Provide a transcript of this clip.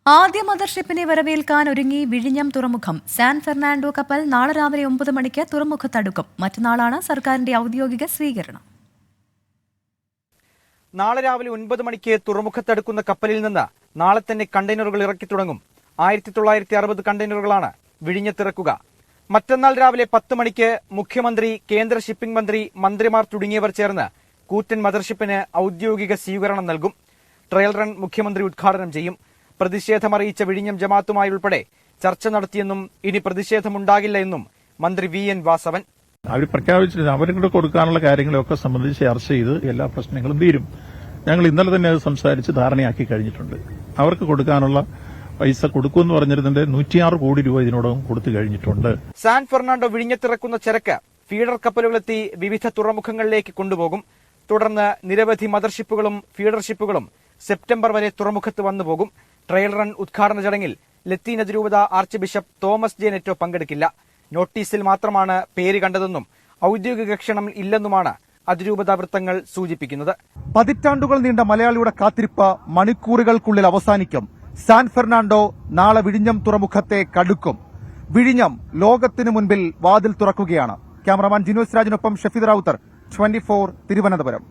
ആദ്യ മദർഷിപ്പിനെ വരവേൽക്കാൻ ഒരുങ്ങി വിഴിഞ്ഞം തുറമുഖം. സാൻ ഫെർണാണ്ടോ കപ്പൽ നാളെ രാവിലെ 9 മണിക്ക് തുറമുഖത്തടുക്കും. മറ്റന്നാളാണ് സർക്കാരിന്റെ ഔദ്യോഗിക സ്വീകരണം. നാളെ രാവിലെ 9 മണിക്ക് തുറമുഖത്തടുക്കുന്ന കപ്പലിൽ നിന്ന് നാളെ തന്നെ കണ്ടെയ്നറുകൾ ഇറക്കി തുടങ്ങും. 1960 കണ്ടെയ്നറുകളാണ് വിഴിഞ്ഞത്തിറക്കുക. മറ്റന്നാൾ രാവിലെ 10 മണിക്ക് മുഖ്യമന്ത്രി, കേന്ദ്ര ഷിപ്പിംഗ് മന്ത്രി, മന്ത്രിമാർ തുടങ്ങിയവർ ചേർന്ന് കൂറ്റൻ മദർഷിപ്പിന് ഔദ്യോഗിക സ്വീകരണം നൽകും. ട്രയൽ റൺ മുഖ്യമന്ത്രി ഉദ്ഘാടനം ചെയ്യും. പ്രതിഷേധമറിയിച്ച വിഴിഞ്ഞം ജമാഅത്തുമായി ഉൾപ്പെടെ ചർച്ച നടത്തിയെന്നും ഇനി പ്രതിഷേധമുണ്ടാകില്ല എന്നും മന്ത്രി VN വാസവൻ. അവർ പ്രഖ്യാപിച്ചിരുന്നു അവർക്ക് കൊടുക്കാനുള്ള കാര്യങ്ങളൊക്കെ സംബന്ധിച്ച് ചർച്ച ചെയ്ത് എല്ലാ പ്രശ്നങ്ങളും തീരും. ഞങ്ങൾ ഇന്നലെ തന്നെ അത് സംസാരിച്ച് ധാരണയാക്കി കഴിഞ്ഞിട്ടുണ്ട്. അവർക്ക് കൊടുക്കാനുള്ള പൈസ കൊടുക്കുമെന്ന് പറഞ്ഞിരുന്നതിന്റെ 106 കോടി രൂപ ഇതിനോടകം കൊടുത്തു കഴിഞ്ഞിട്ടുണ്ട്. സാൻ ഫെർണാണ്ടോ വിഴിഞ്ഞത്തിറക്കുന്ന ചരക്ക് ഫീഡർ കപ്പലുകളെത്തി വിവിധ തുറമുഖങ്ങളിലേക്ക് കൊണ്ടുപോകും. തുടർന്ന് നിരവധി മദർഷിപ്പുകളും ഫീഡർ ഷിപ്പുകളും സെപ്റ്റംബർ വരെ തുറമുഖത്ത് വന്നുപോകും. ട്രയൽ റൺ ഉദ്ഘാടന ചടങ്ങിൽ ലത്തീൻ അതിരൂപത ആർച്ച് ബിഷപ്പ് തോമസ് ജെ നെറ്റോ പങ്കെടുക്കില്ല. നോട്ടീസിൽ മാത്രമാണ് പേര് കണ്ടതെന്നും ഔദ്യോഗിക ക്ഷണം ഇല്ലെന്നുമാണ് അതിരൂപത വൃത്തങ്ങൾ സൂചിപ്പിക്കുന്നത്. പതിറ്റാണ്ടുകൾ നീണ്ട മലയാളിയുടെ കാത്തിരിപ്പ് മണിക്കൂറുകൾക്കുള്ളിൽ അവസാനിക്കും. സാൻ ഫെർണാണ്ടോ നാളെ വിഴിഞ്ഞം തുറമുഖത്തെ കടുക്കും. വിഴിഞ്ഞം ലോകത്തിനു മുൻപിൽ വാതിൽ തുറക്കുകയാണ്. ക്യാമറമാൻ ജിനോസ് രാജിനൊപ്പം ഷഫീദ് റാവുത്തർ, 24 തിരുവനന്തപുരം.